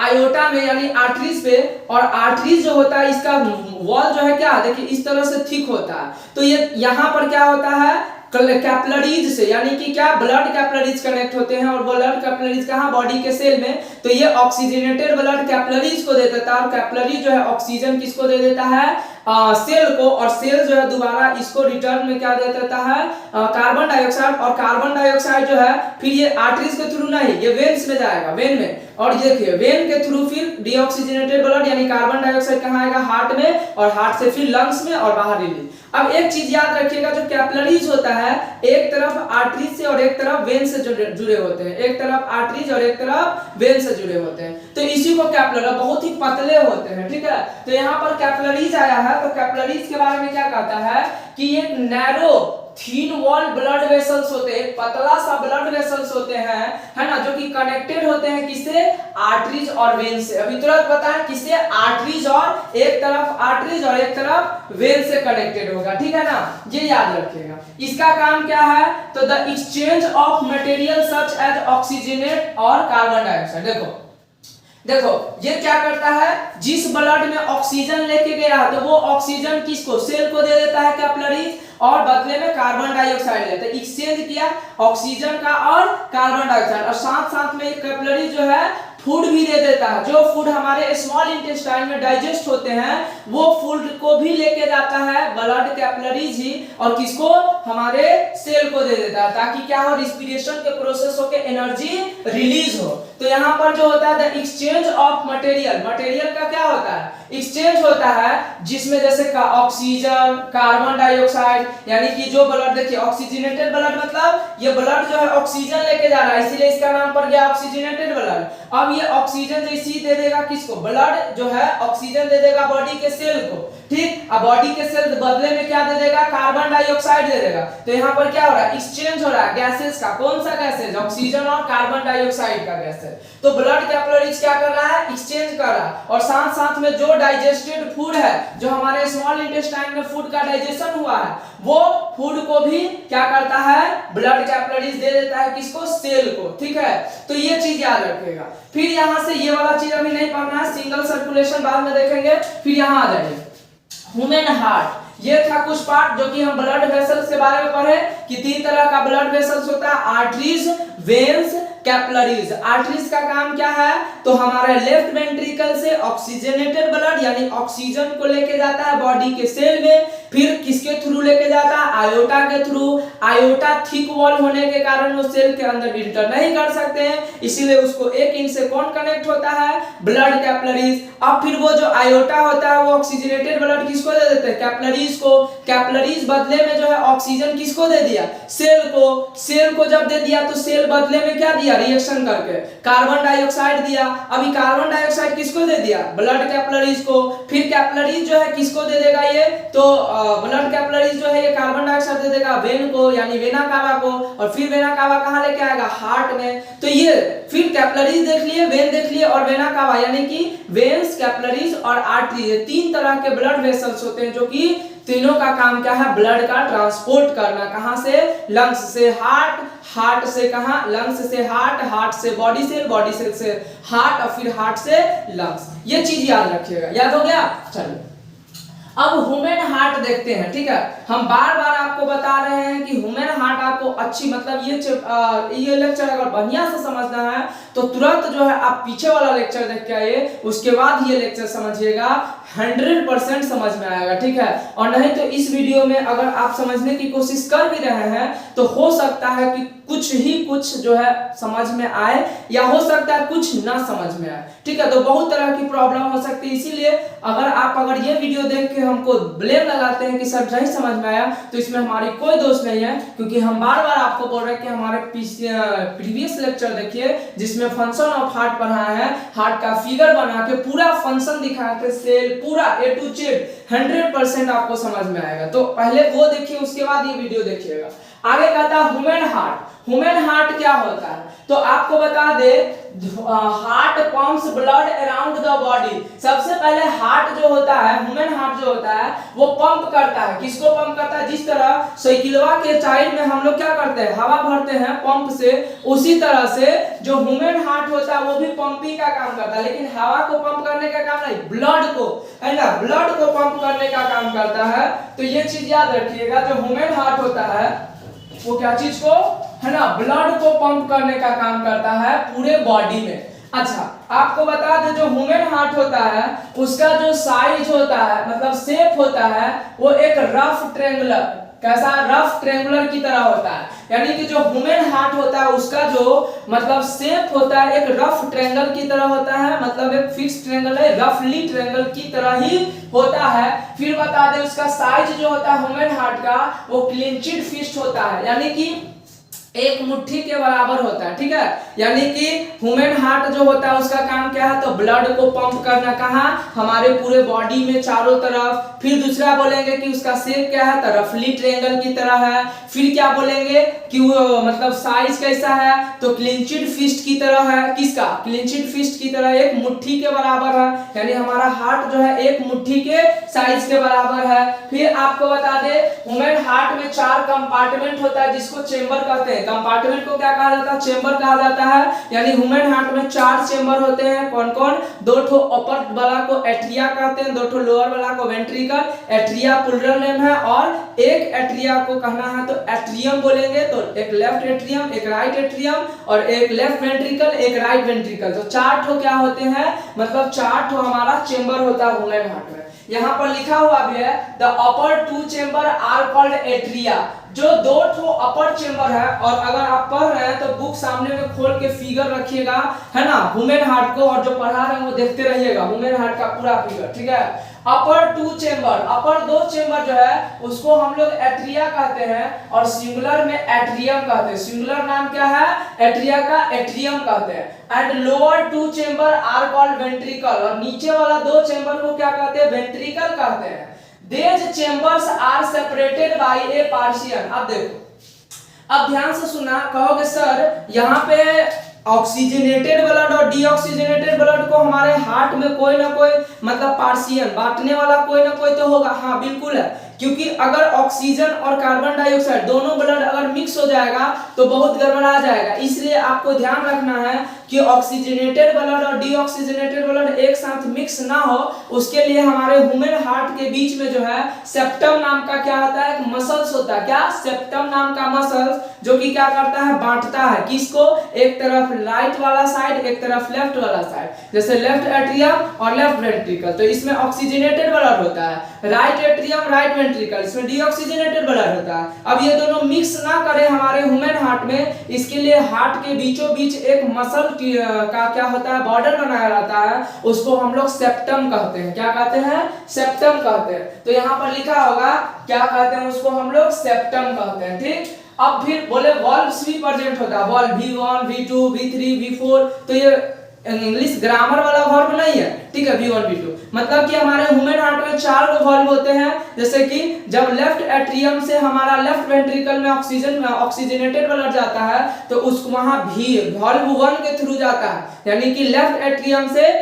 आयोटा में यानी आर्टरीज पे, और आर्टरीज जो होता है इसका वॉल जो है क्या, देखिए इस तरह से थिक होता है, तो ये यहाँ पर क्या होता है, कैपिलरीज से यानी कि क्या, ब्लड कैपिलरीज कनेक्ट होते हैं, और ब्लड कैपिलरीज कहां, बॉडी के सेल में, तो ये ऑक्सीजनेटेड ब्लड कैपिलरीज को दे देता है, और कैपिलरी जो है ऑक्सीजन किसको दे देता है, सेल को, और सेल जो है दोबारा इसको रिटर्न में क्या दे देता है, कार्बन डाइऑक्साइड, और कार्बन डाइऑक्साइड जो है फिर ये आर्टरीज के थ्रू नहीं, ये वेन्स में जाएगा, वेन में, और ये देखिए वेन के थ्रू फिर डीऑक्सीजनेटेड ब्लड यानी कार्बन डाइऑक्साइड कहां आएगा, हार्ट में, और हार्ट से फिर लंग्स में और बाहर रिलीज। अब एक चीज याद रखिएगा, जो कैपिलरीज होता है एक तरफ आर्टरीज से और एक तरफ वेन से जुड़े होते हैं, एक तरफ आर्टरीज और एक तरफ वेन से जुड़े होते हैं, तो इसी को कैपिलरी, बहुत ही पतले होते हैं, ठीक है। तो यहाँ पर कैपिलरीज आया है, तो कैपिलरीज के बारे में क्या कहता है कि एक नैरो थीन वॉल ब्लड वेसल्स होते हैं, पतला सा ब्लड वेसल्स होते हैं, है ना, जो कि कनेक्टेड होते हैं किससे, आर्टरीज और वेन से। अभी तुरंत बताया किससे, आर्टरीज, और एक तरफ आर्टरीज और एक तरफ वेन से कनेक्टेड होगा, ठीक है ना, ये याद रखिएगा। इसका काम क्या है, तो the exchange of material such as oxygenate और कार्बन डाइऑक्साइड। देखो देखो ये क्या करता है, जिस ब्लड में ऑक्सीजन लेके गया है तो वो ऑक्सीजन किसको, सेल को दे देता है कैपिलरीज, और बदले में कार्बन डाइऑक्साइड लेता है। एक्सचेंज किया ऑक्सीजन का और कार्बन डाइऑक्साइड, और साथ साथ में कैपिलरी जो है फूड भी दे देता है। जो फूड हमारे स्मॉल इंटेस्टाइन में डाइजेस्ट होते हैं वो फूड को भी लेके जाता है ब्लड कैपिलरीज ही, और किसको, हमारे सेल को दे देता है, ताकि क्या हो, रिस्पिरेशन के प्रोसेस हो के एनर्जी रिलीज हो। तो यहाँ पर जो होता है the exchange of material, material का क्या होता है, एक्सचेंज होता है, जिसमें जैसे का ऑक्सीजन, कार्बन डाइऑक्साइड, यानी कि जो ब्लड, देखिए ऑक्सीजनेटेड ब्लड मतलब ये ब्लड जो है ऑक्सीजन लेके जा रहा है, इसीलिए इसका नाम पड़ गया ऑक्सीजनेटेड ब्लड। अब ये ऑक्सीजन जैसी दे देगा किसको, ब्लड जो है ऑक्सीजन दे देगा बॉडी के सेल को, ठीक। अब बॉडी के सेल बदले में क्या दे देगा, कार्बन डाइऑक्साइड दे देगा। तो यहाँ पर क्या हो रहा है, एक्सचेंज हो रहा है गैसेस का। कौन सा गैसेस, ऑक्सीजन और कार्बन डाइऑक्साइड का गैस है। तो ब्लड कैपिलरीज क्या कर रहा है, एक्सचेंज कर रहा है, और साथ साथ में जो डाइजेस्टेड फूड है, जो हमारे स्मॉल इंटेस्टाइन में फूड का डाइजेशन हुआ है, वो फूड को भी क्या करता है, ब्लड कैपिलरीज दे देता है किसको, सेल को, ठीक है। तो ये चीज याद रखिएगा। फिर यहां से ये वाला चीज अभी नहीं पढ़ना है, सिंगल सर्कुलेशन बाद में देखेंगे। फिर यहां आ जाइए ह्यूमन हार्ट, ये था कुछ पार्ट जो कि हम ब्लड वेसल्स के बारे में पढ़े कि 3 तरह का ब्लड वेसल्स होता है, आर्टरीज, वेन्स, कैपिलरीज। आर्टरीज का काम क्या है, तो हमारे लेफ्ट वेंट्रिकल से ऑक्सीजनेटेड ब्लड यानी ऑक्सीजन को लेके जाता है बॉडी के सेल में, फिर किसके थ्रू लेके जाता है, आयोटा के थ्रू। आयोटा थिक वॉल होने के कारण वो सेल के अंदर इंटर नहीं कर सकते हैं, इसीलिए उसको एक इंच से कौन कनेक्ट होता है, ब्लड कैपिलरीज। अब फिर वो जो आयोटा होता है वो ऑक्सीजनेटेड ब्लड किसको दे देते हैं, कैपिलरीज को। कैपिलरीज बदले में जो है ऑक्सीजन किसको दे दिया, सेल को। सेल को जब दे दिया तो सेल बदले में क्या दिया, रिएक्शन करके कार्बन डाइऑक्साइड दिया। अभी कार्बन डाइऑक्साइड किसको दे दिया, ब्लड कैपिलरीज को। फिर कैपिलरीज जो है किसको दे देगा, ये तो ब्लड कैपिलरीज जो है ये कार्बन डाइऑक्साइड दे देगा वेन को यानी वेना कावा को, और फिर वेना कावा कहां लेके आएगा, हार्ट में। तो ये फिर कैपिलरीज देख लिए, वेन देख लिए, और वेना कावा यानी कि वेन्स, कैपिलरीज और आर्टरी, 3 तरह के ब्लड वेसल्स होते हैं जो कि तीनों का काम क्या है, ब्लड का ट्रांसपोर्ट करना। कहां से, लंग्स से हार्ट, हार्ट से कहां, लंग्स से हार्ट, हार्ट से बॉडी सेल, बॉडी सेल से हार्ट, और फिर हार्ट से लंग्स। ये चीज याद रखिएगा। याद हो गया, चलिए अब ह्यूमन हार्ट देखते हैं, ठीक है। हम बार बार आपको बता रहे हैं कि ह्यूमन हार्ट आपको अच्छी, मतलब ये लेक्चर अगर बढ़िया से समझना है तो तुरंत जो है आप पीछे वाला लेक्चर देख के आइए, उसके बाद ये लेक्चर समझिएगा, 100% समझ में आएगा, ठीक है। और नहीं तो इस वीडियो में अगर आप समझने की कोशिश कर भी रहे हैं तो हो सकता है कि कुछ जो है समझ में आए, या हो सकता है कुछ ना समझ में आए, ठीक है। तो बहुत तरह की प्रॉब्लम हो सकती है, इसीलिए अगर ये वीडियो देख के हमको ब्लेम लगाते हैं कि सर नहीं समझ में आया, तो इसमें हमारी कोई दोष नहीं है, क्योंकि हम बार बार आपको बोल रहे हैं कि हमारे प्रीवियस लेक्चर देखिए जिसमें फंक्शन ऑफ हार्ट पढ़ाया है, हार्ट का फिगर बना के पूरा फंक्शन दिखाए थे, सेल पूरा A to Z 100% आपको समझ में आएगा। तो पहले वो देखिए, उसके बाद ये वीडियो देखिएगा। आगे कहता है ह्यूमन हार्ट। ह्यूमन हार्ट क्या होता है, तो आपको बता दे, heart pumps blood around the body. सबसे पहले हार्ट जो होता है, ह्यूमन हार्ट जो होता है वो पंप करता है, किसको पंप करता है, जिस तरह साइकिलवा के टायर में हम लोग क्या करते हैं, हवा भरते हैं पंप से, उसी तरह से जो ह्यूमन हार्ट होता है वो भी पंपिंग का काम करता है, लेकिन हवा को पंप करने का काम नहीं, ब्लड को, है ना, ब्लड को पंप करने का काम करता है। तो ये चीज याद रखिएगा, जो ह्यूमन हार्ट होता है वो क्या चीज को, है ना, ब्लड को पंप करने का काम करता है पूरे बॉडी में। अच्छा आपको बता दें, जो ह्यूमन हार्ट होता है उसका जो साइज होता है, मतलब शेप होता है, वो एक रफ ट्रायंगुलर, कैसा, रफ ट्रायंगुलर की तरह होता है। यानी कि जो ह्यूमन हार्ट होता है उसका जो मतलब शेप होता है एक रफ ट्रायंगल की तरह होता है, मतलब एक फिक्स ट्रायंगल है, रफली ट्रायंगल की तरह ही होता है। फिर बता दें उसका साइज जो होता है ह्यूमन हार्ट का, वो क्लिंचिड फिस्ट होता है, यानी कि एक मुट्ठी के बराबर होता है, ठीक है। यानी कि ह्यूमन हार्ट जो होता है उसका काम क्या है, तो ब्लड को पंप करना, कहाँ, हमारे पूरे बॉडी में चारों तरफ। फिर दूसरा बोलेंगे कि उसका शेप क्या है, तो रफली ट्रायंगल की तरह है। फिर क्या बोलेंगे कि वो मतलब साइज कैसा है, तो क्लिंचिड फिस्ट की तरह है, किसका, क्लिंचिड फिस्ट की तरह, एक मुट्ठी के बराबर है, यानी हमारा हार्ट जो है एक मुट्ठी के साइज के बराबर है। फिर आपको बता दे ह्यूमन हार्ट में 4 कंपार्टमेंट होता है जिसको चेंबर कहते हैं। हैं। कंपार्टमेंट को क्या कहा जाता है? चेंबर कहा जाता है। यानी ह्यूमन हार्ट में 4 चेंबर होते हैं। कौन कौन? 2 ठो अपर वाला को एट्रिया कहते हैं, 2 ठो लोअर वाला को वेंट्रिकल। एट्रिया प्लूरल नेम है, और एक एट्रिया को कहना है तो एट्रियम बोलेंगे। तो एक लेफ्ट एट्रियम, एक राइट एट्रियम, और एक लेफ्ट वेंट्रिकल, एक राइट वेंट्रिकल। तो 4 ठो क्या होते हैं? मतलब 4 ठो हमारा चेंबर होता है ह्यूमन हार्ट में। यहाँ पर लिखा हुआ भी है the upper 2 chamber are called atria. जो 2 ठो अपर चेंबर है, और अगर आप पढ़ रहे हैं तो बुक सामने में खोल के फिगर रखिएगा, है ना, ह्यूमन हार्ट को, और जो पढ़ा रहे हैं वो देखते रहिएगा ह्यूमन हार्ट का पूरा फिगर, ठीक है। अपर 2 चेंबर, अपर 2 चेंबर जो है उसको हम लोग एट्रिया कहते हैं, और सिंगुलर में एट्रियम कहते हैं। सिंगुलर नाम क्या है? एट्रिया का एट्रियम कहते हैं। And lower 2 chamber are called ventricle, और नीचे वाला 2 चेंबर को क्या कहते हैं? वेंट्रिकल कहते हैं। These chambers are separated by a partition। अब देखो, अब ध्यान से सुनना। कहोगे सर यहाँ पे ऑक्सीजनेटेड ब्लड और डीऑक्सीजनेटेड ब्लड को हमारे हार्ट में कोई ना कोई मतलब पार्शियन बांटने वाला कोई ना कोई तो होगा। हाँ बिल्कुल है, क्योंकि अगर ऑक्सीजन और कार्बन डाइऑक्साइड दोनों ब्लड अगर मिक्स हो जाएगा तो बहुत गड़बड़ा जाएगा। इसलिए आपको ध्यान रखना है कि ऑक्सीजनेटेड ब्लड और डीऑक्सीजनेटेड ब्लड एक साथ मिक्स ना हो। उसके लिए हमारे ह्यूमन हार्ट के बीच में जो है सेप्टम नाम का क्या होता है? एक मसल्स होता है। क्या? सेप्टम नाम का मसल्स, जो कि क्या करता है? बांटता है। किसको? एक तरफ राइट वाला साइड, एक तरफ लेफ्ट वाला साइड। जैसे लेफ्ट एट्रियम और लेफ्ट वेंट्रिकल, तो इसमें ऑक्सीजनेटेड ब्लड होता है। राइट एट्रियम, राइट वेंट्रिकल, इसमें डीऑक्सीजनेटेड ब्लड होता है। अब ये दोनों मिक्स ना करे हमारे ह्यूमन हार्ट में, इसके लिए हार्ट के बीचों बीच एक मसल का क्या होता है? बॉर्डर बनाया रहता है। उसको हम लोग सेप्टम कहते हैं। क्या कहते हैं? सेप्टम कहते हैं। तो यहाँ पर लिखा होगा क्या कहते हैं उसको? हम लोग सेप्टम कहते हैं, ठीक। अब फिर बोले वॉल्व्स भी प्रेजेंट होता है। Valve V1, V2, V3, V4, तो ये इंग्लिश ग्रामर वाला वर्ब नहीं है, ठीक है। V1, V2 मतलब कि हमारे ह्यूमन हार्ट में 4 वॉल्व होते हैं। जैसे कि जब लेफ्ट एट्रियम से हमारा लेफ्ट वेंट्रिकल में ऑक्सीजनेटेड ब्लड जाता है तो उसको वहां वॉल्व 1 के थ्रू जाता है। यानी कि लेफ्ट एट्रियम से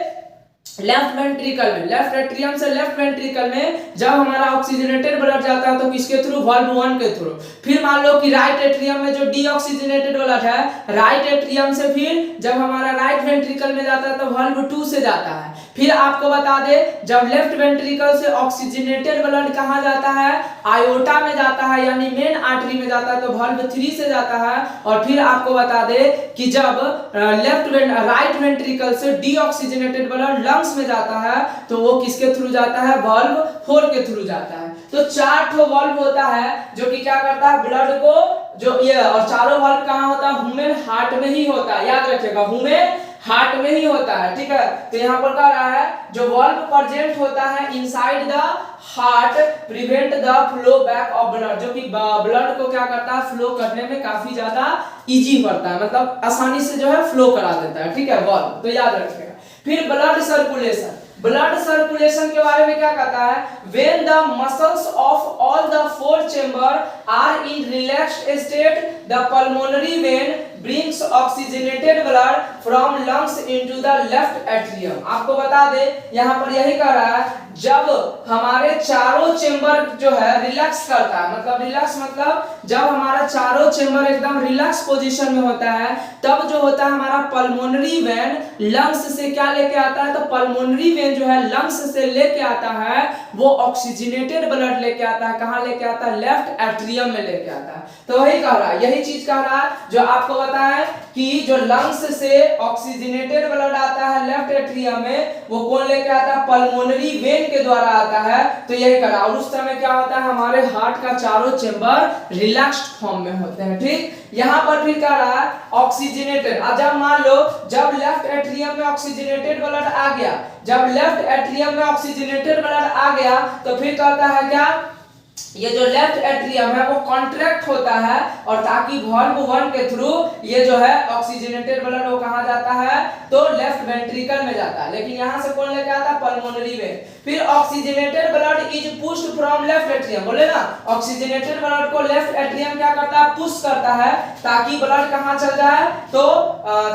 लेफ्ट वेंट्रिकल में, लेफ्ट एट्रियम से लेफ्ट वेंट्रिकल में जब हमारा ऑक्सीजनेटेड ब्लड जाता है तो किसके थ्रू? वॉल्व 1 के थ्रू। फिर मान लो कि राइट एट्रियम में जो डीऑक्सीजनेटेड ब्लड है, राइट एट्रियम से फिर जब हमारा राइट वेंट्रिकल में जाता है तो वॉल्व 2 से जाता है। फिर आपको बता दे जब लेफ्ट वेंट्रिकल से ऑक्सीजनेटेड ब्लड कहाँ जाता है? आयोटा में जाता है, यानी मेन आर्टरी में जाता है, तो वॉल्व 3 से जाता है। और फिर आपको बता दे कि जब राइट वेंट्रिकल से डीऑक्सीजनेटेड ब्लड लंग्स में जाता है तो वो किसके थ्रू जाता है? वॉल्व 4 के थ्रू जाता है। तो 4 ठो वॉल्व होता है जो कि क्या करता है? ब्लड को जो ये, और चारों वॉल्व कहाँ होता है? ह्यूमन हार्ट में ही होता है। याद रखिएगा, ह्यूमन हार्ट में ही होता है, ठीक है। तो यहाँ पर कह रहा है जो वॉल्व प्रेजेंट होता है inside the heart prevent the flow back of blood, जो कि ब्लड को क्या करता है? फ्लो करने में काफी ज्यादा इजी पड़ता है, मतलब आसानी से जो है फ्लो करा देता है, ठीक है, वॉल्व। तो याद रखिएगा। फिर ब्लड सर्कुलेशन, ब्लड सर्कुलेशन के बारे में क्या कहता है? When the muscles of all the 4 chamber are in relaxed state the pulmonary vein brings oxygenated blood from lungs into the left atrium. आपको बता दे यहाँ पर यही कह रहा है जब हमारे चारों चेंबर जो है रिलैक्स करता है, मतलब रिलैक्स मतलब जब हमारा चारों चेंबर एकदम रिलैक्स पोजीशन में होता है तब जो होता है हमारा पल्मोनरी वेन लंग्स से क्या लेके आता है? तो पल्मोनरी वेन जो है लंग्स से लेके आता है, वो ऑक्सीजनेटेड ब्लड लेके आता है। कहाँ लेके आता है? लेफ्ट एट्रियम में लेके आता है। तो वही कह रहा है, यही चीज कह रहा है जो आपको पता है कि जो लंग्स से ऑक्सीजनेटेड ब्लड आता है लेफ्ट एट्रियम में, वो कौन लेके आता है? पल्मोनरी वेन के द्वारा आता है। तो यही करा। और उस समय क्या होता है? हमारे हार्ट का चारों चेंबर रिलैक्स्ड फॉर्म में होते हैं, ठीक। यहाँ पर फिर कह रहा है ऑक्सीजनेटेड। जब मान लो जब लेफ्ट एट्रियम में ऑक्सीजनेटेड ब्लड आ गया, जब लेफ्ट एट्रियम में ऑक्सीजनेटेड ब्लड आ गया तो फिर कहता है क्या? ये जो लेफ्ट एट्रियम है वो कॉन्ट्रैक्ट होता है, और ताकि वॉल्व 1 के थ्रू ये जो है ऑक्सीजनेटेड ब्लड वो कहाँ जाता है? तो लेफ्ट वेंट्रिकल में जाता है। लेकिन यहाँ से कौन लेके आता है? Pulmonary vein. फिर oxygenated blood is pushed from left atrium, बोले ना ऑक्सीजनेटेड ब्लड को लेफ्ट एट्रियम क्या करता है? पुश करता है, ताकि ब्लड कहाँ चल जाए? तो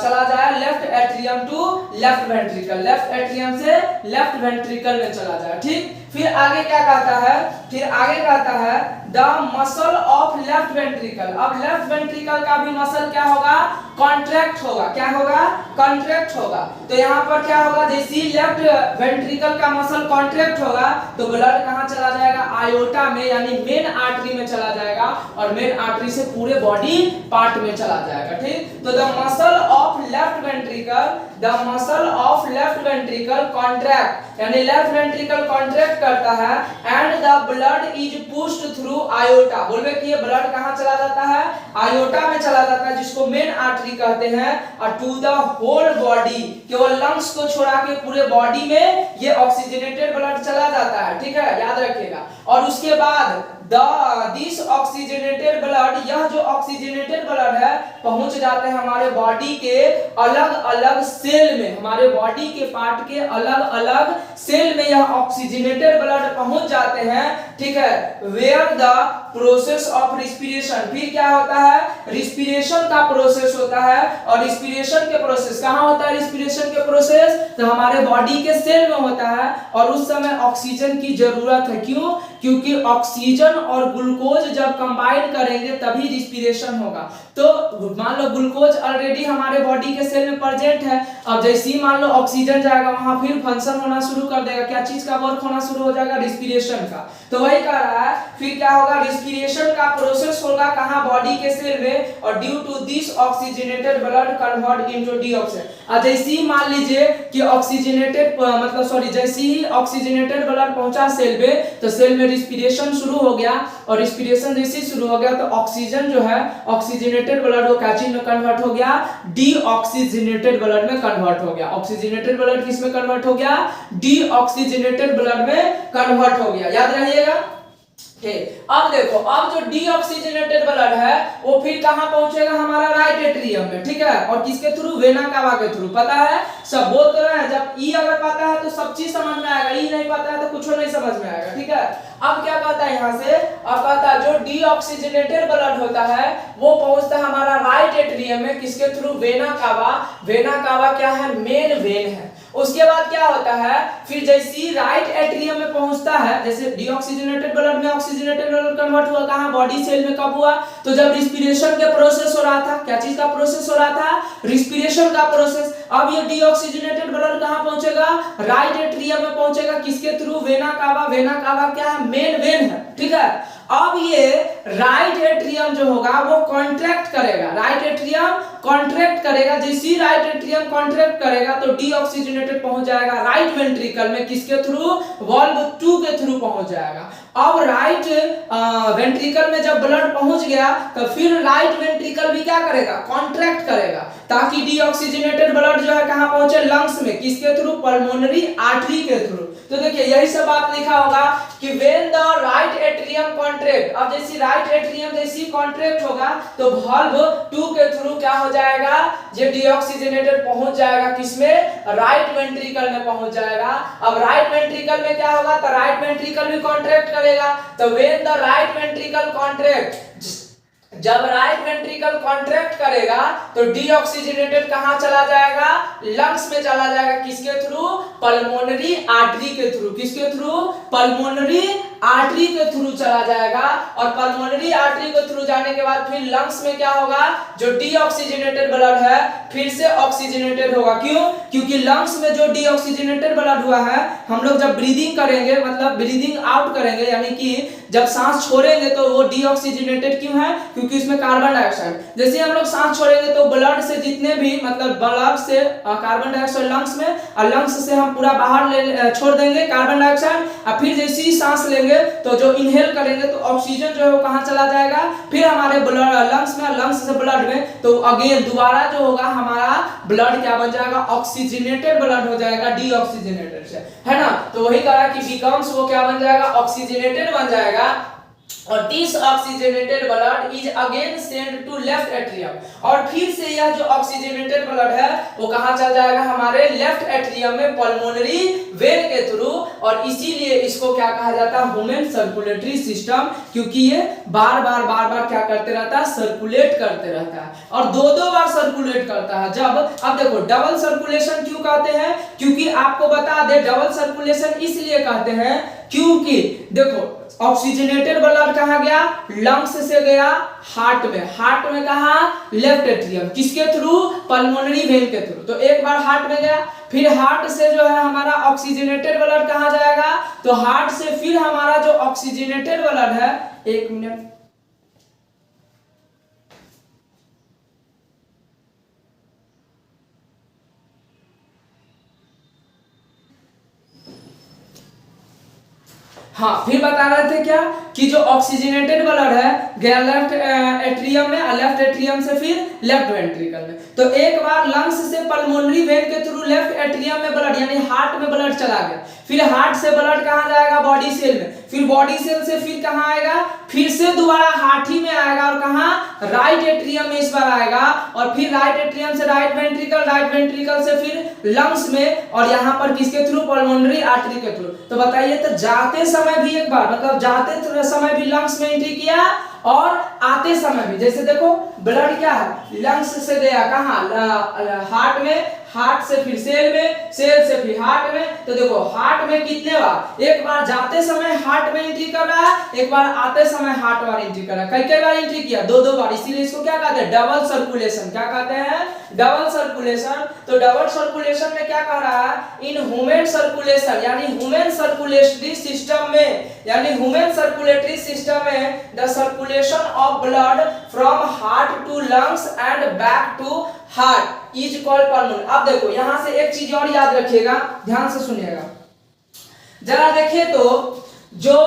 चला जाए left atrium to left ventricle, left atrium से लेफ्ट वेंट्रिकल में चला जाए, ठीक। फिर आगे क्या कहता है, फिर आगे कहता है the muscle of left ventricle. अब लेफ्ट वेंट्रिकल का भी मसल क्या होगा, कॉन्ट्रैक्ट होगा। क्या होगा, कॉन्ट्रैक्ट होगा। तो यहाँ पर क्या होगा, जैसे लेफ्ट वेंट्रिकल का मसल कॉन्ट्रैक्ट होगा तो ब्लड कहाँ चला जाएगा, आयोटा में यानी मेन आर्टरी में चला जाएगा और मेन आर्टरी से पूरे बॉडी पार्ट में चला जाएगा। ठीक, तो the muscle of left ventricle, the muscle of left ventricle contract यानी लेफ्ट वेंट्रिकल कॉन्ट्रैक्ट करता है and the blood is pushed through aorta. बोलवे कि ये ब्लड कहाँ चला जाता है, आयोटा में चला जाता है जिसको मेन आर्टरी कहते हैं, और टू द होल बॉडी, केवल लंग्स को छोड़ा के पूरे बॉडी में ये ऑक्सीजनेटेड ब्लड चला जाता है। ठीक है, याद रखिएगा। और उसके बाद दिस ऑक्सीजनेटेड ब्लड, यह जो ऑक्सीजनेटेड ब्लड है पहुंच जाते हैं हमारे बॉडी के अलग अलग सेल में, हमारे बॉडी के पार्ट के अलग अलग सेल में यह ऑक्सीजनेटेड ब्लड पहुंच जाते हैं। ठीक है, where the process of respiration, फिर क्या होता है, रिस्पिरेशन का प्रोसेस होता है। और रिस्पिरेशन के प्रोसेस कहाँ होता है, रिस्पिरेशन के प्रोसेस तो हमारे बॉडी के सेल में होता है और उस समय ऑक्सीजन की जरूरत है। क्यों, क्योंकि ऑक्सीजन और ग्लूकोज जब कंबाइन करेंगे तभी रिस्पिरेशन होगा। तो मान लो ग्लूकोज ऑलरेडी हमारे बॉडी के सेल में प्रेजेंट है, अब जैसे ही मान लो ऑक्सीजन जाएगा वहां फिर फंक्शन होना शुरू कर देगा, क्या चीज का वर्क होना शुरू हो जाएगा, रिस्पिरेशन का। तो वही कह रहा है फिर क्या होगा, रिस्पिरेशन का प्रोसेस होगा कहां, बॉडी के सेल में, और due to this oxygenated blood convert into deoxygen. जैसे ही मान लीजिए कि ऑक्सीजनेटेड मतलब सॉरी जैसे ही ऑक्सीजनेटेड ब्लड पहुंचा सेल में तो सेल में रिस्पिरेशन शुरू हो गया, और रिस्पिरेशन जैसे ही शुरू हो गया तो ऑक्सीजन जो है ऑक्सीजनेटेड ब्लड वो क्या चीज में कन्वर्ट हो गया, डीऑक्सीजनेटेड ब्लड में कन्वर्ट हो गया। ऑक्सीजनेटेड ब्लड किस में कन्वर्ट हो गया, डीऑक्सीजनेटेड ब्लड में कन्वर्ट हो गया, याद रहिएगा। अब देखो, अब जो डीऑक्सीजनेटेड ब्लड है वो फिर कहां पहुंचेगा, हमारा राइट एट्रियम में। ठीक है, और किसके थ्रू, वेना कावा के थ्रू। पता है, सब बोल तो रहे हैं, जब ई अगर पता है तो सब चीज समझ में आएगा, ई नहीं पता है तो कुछ नहीं समझ में आएगा। ठीक है, अब क्या कहता है यहाँ से, अब कहता है जो डीऑक्सीजनेटेड ब्लड होता है वो पहुंचता है हमारा राइट एट्रियम में, किसके through, vena cava. Vena cava क्या है, मेन वेन है। उसके बाद क्या होता है, फिर जैसे राइट एट्रियम में पहुंचता है, जैसे डीऑक्सीजनेटेड ब्लड में ऑक्सीजनेटेड ब्लड कन्वर्ट हुआ कहां, बॉडी सेल में। कब हुआ, तो जब रिस्पिरेशन के प्रोसेस हो रहा था। क्या चीज का प्रोसेस हो रहा था, रिस्पिरेशन का प्रोसेस। अब ये डीऑक्सीजनेटेड ब्लड कहां पहुंचेगा, राइट एट्रियम में पहुंचेगा, किसके through, vena cava. Vena cava क्या है, मेन वेन है। ठीक है, अब ये राइट एट्रियम जो होगा वो कॉन्ट्रैक्ट करेगा, राइट एट्रियम कॉन्ट्रैक्ट करेगा। जैसे ही राइट एट्रियम कॉन्ट्रैक्ट करेगा तो डीऑक्सीजनेटेड पहुंच जाएगा राइट वेंट्रिकल में, किसके थ्रू, वाल्व 2 के थ्रू पहुंच जाएगा। अब राइट वेंट्रिकल में जब ब्लड पहुंच गया तो फिर राइट वेंट्रिकल भी क्या करेगा, कॉन्ट्रैक्ट करेगा, ताकि डीऑक्सीजनेटेड ब्लड जो है कहां पहुंचे, लंग्स में, किसके थ्रू, पल्मोनरी आर्टरी के थ्रू। तो देखिए यही सब बात लिखा होगा कि when the right atrium contract, अब जैसे राइट एट्रियम जैसे कॉन्ट्रैक्ट होगा तो वाल्व 2 के थ्रू क्या हो जाएगा, ये डीऑक्सीजनेटेड पहुंच जाएगा किसमें, राइट वेंट्रिकल में पहुंच जाएगा। अब राइट वेंट्रिकल में क्या होगा, तो राइट वेंट्रिकल भी कॉन्ट्रैक्ट करेगा। तो when the right ventricle contract, जब राइट वेंट्रिकल कॉन्ट्रैक्ट करेगा तो डीऑक्सीजनेटेड कहां चला जाएगा, लंग्स में चला जाएगा, किसके थ्रू, पल्मोनरी आर्टरी के थ्रू। किसके थ्रू, पल्मोनरी आर्टरी के थ्रू चला जाएगा। और पल्मोनरी आर्टरी के थ्रू जाने के बाद फिर लंग्स में क्या होगा, जो डीऑक्सीजनेटेड ब्लड है फिर से ऑक्सीजनेटेड होगा। क्यों, क्योंकि लंग्स में जो डीऑक्सीजनेटेड ब्लड हुआ है, हम लोग जब ब्रीदिंग करेंगे, मतलब ब्रीदिंग आउट करेंगे, यानी कि जब सांस छोड़ेंगे तो वो डीऑक्सीजनेटेड क्यों है, क्योंकि उसमें कार्बन डाइऑक्साइड, जैसे हम लोग सांस छोड़ेंगे तो ब्लड से जितने भी मतलब ब्लड से कार्बन डाइऑक्साइड लंग्स में, और लंग्स से हम पूरा बाहर छोड़ देंगे कार्बन डाइऑक्साइड, और फिर जैसे ही सांस लेंगे तो जो इनहेल करेंगे तो ऑक्सीजन जो है वो कहां चला जाएगा, फिर हमारे लंग्स में, लंग्स से ब्लड में, तो अगेन दोबारा जो होगा हमारा ब्लड क्या बन जाएगा, ऑक्सीजनेटेड ब्लड हो जाएगा डीऑक्सीजनेटेड से, है ना। तो वही कहा कि बिकम्स वो क्या बन जाएगा, ऑक्सीजनेटेड बन जाएगा। और this oxygenated blood is again send to left atrium, और फिर से यह जो ऑक्सीजनेटेड ब्लड है वो कहां चल जाएगा, हमारे लेफ्ट एट्रियम में पल्मोनरी वेन के थ्रू, और इसीलिए इसको क्या कहा जाता है, ह्यूमन सर्कुलेटरी सिस्टम, क्योंकि ये बार बार क्या करते रहता है, सर्कुलेट करते रहता है, और दो बार सर्कुलेट करता है। जब अब देखो डबल सर्कुलेशन क्यों कहते हैं, क्योंकि आपको बता दे डबल सर्कुलेशन इसलिए कहते हैं क्योंकि देखो ऑक्सीजनेटेड ब्लड कहां गया, लंग्स से गया हार्ट में कहा, लेफ्ट एट्रियम, किसके थ्रू, पल्मोनरी वेन के थ्रू। तो एक बार हार्ट में गया, फिर हार्ट से जो है हमारा ऑक्सीजनेटेड ब्लड कहां जाएगा, तो हार्ट से फिर हमारा जो ऑक्सीजनेटेड ब्लड है, एक मिनट, हाँ फिर बता रहे थे क्या कि जो ऑक्सीजनेटेड ब्लड है गया लेफ्ट एट्रियम में, और लेफ्ट एट्रियम से फिर लेफ्ट वेंट्रिकल में। तो एक बार लंग्स से पल्मोनरी वेन के थ्रू लेफ्ट एट्रियम में ब्लड यानी हार्ट में ब्लड चला गया, फिर हार्ट से ब्लड कहां जाएगा, बॉडी सेल में, फिर बॉडी सेल से फिर कहां आएगा, फिर से दोबारा हार्ट ही में आएगा, और कहां, राइट एट्रियम में इस बार आएगा, और फिर राइट एट्रियम से राइट वेंट्रिकल से फिर लंग्स में, और यहां पर किसके थ्रू, पल्मोनरी आर्टरी के थ्रू। तो बताइए, तो जाते समय भी एक बार मतलब जाते समय भी लंग्स में एंट्री किया, और आते समय भी, जैसे देखो ब्लड क्या है, लंग्स से गया कहां, हार्ट में, हार्ट से फिर सेल में, सेल से फिर हार्ट में। तो देखो हार्ट में कितने बार, एक बार जाते समय हार्ट में एंट्री कर रहा है, एक बार आते समय हार्ट बार एंट्री कर रहा है, कई बार एंट्री किया, दो बार, इसीलिए इसको क्या कहते हैं, डबल सर्कुलेशन। क्या कहते हैं, डबल सर्कुलेशन। तो डबल सर्कुलेशन में क्या कह रहा है, इन ह्यूमन सर्कुलेशन यानी ह्यूमन सर्कुलेटरी सिस्टम में, यानी ह्यूमन सर्कुलेटरी सिस्टम में the circulation of blood from heart to lungs and back to heart is called pulmonary. अब देखो यहां से एक चीज और याद रखिएगा, ध्यान से सुनिएगा जरा, देखिए तो जो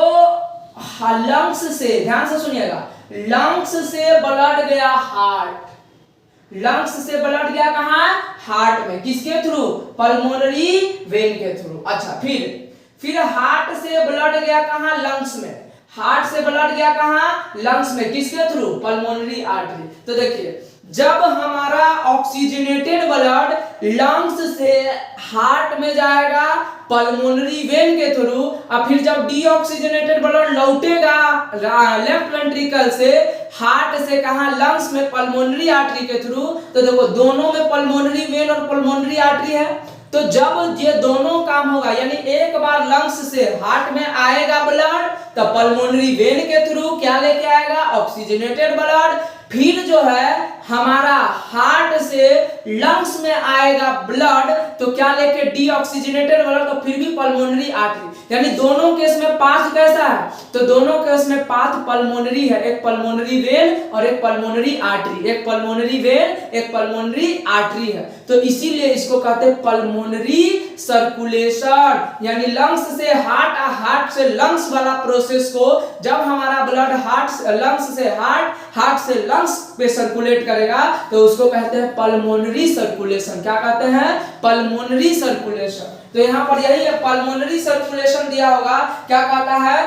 लंग्स से, ध्यान से सुनिएगा, लंग्स से ब्लड गया हार्ट, लंग्स से ब्लड गया कहां, हार्ट में, किसके थ्रू, पल्मोनरी वेन के थ्रू। अच्छा फिर हार्ट से ब्लड गया कहां, लंग्स में, हार्ट से ब्लड गया कहां, लंग्स में, किसके थ्रू, पल्मोनरी आर्टरी। तो देखिए जब हमारा ऑक्सीजनेटेड ब्लड लंग्स से हार्ट में जाएगा पल्मोनरी वेन के थ्रू, और फिर जब डीऑक्सीजनेटेड ब्लड लौटेगा लेफ्ट वेंट्रिकल से हार्ट से कहां, लंग्स में, पल्मोनरी आर्टरी के थ्रू। तो देखो दोनों में पल्मोनरी वेन और पल्मोनरी आर्टरी है, तो जब ये दोनों काम होगा, यानी एक बार लंग्स से हार्ट में आएगा ब्लड, तो पल्मोनरी वेन के थ्रू क्या लेके आएगा, ऑक्सीजनेटेड ब्लड, फिर जो है हमारा हार्ट से लंग्स में आएगा ब्लड, तो क्या लेके, डीऑक्सीजनेटेड ब्लड, तो फिर भी पल्मोनरी आर्टरी, यानी दोनों केस में पाथ कैसा है, तो दोनों केस में पाथ पल्मोनरी है, एक पल्मोनरी वेन और एक पल्मोनरी आर्टरी, एक पल्मोनरी वेन एक पल्मोनरी आर्टरी है। तो इसीलिए इसको कहते हैं पल्मोनरी सर्कुलेशन, यानी लंग्स से हार्ट, हार्ट से लंग्स वाला प्रोसेस को जब हमारा ब्लड हार्ट लंग्स से हार्ट से लंग्स पे सर्कुलेट करेगा, तो उसको कहते हैं पल्मोनरी सर्कुलेशन। क्या कहते हैं, पल्मोनरी सर्कुलेशन। तो यहां पर यही है, पल्मोनरी सर्कुलेशन दिया होगा, क्या कहता है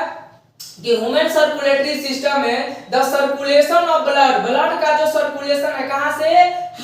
कि ह्यूमन सर्कुलेटरी सिस्टम में the circulation of blood, blood का जो सर्कुलेशन है कहां से,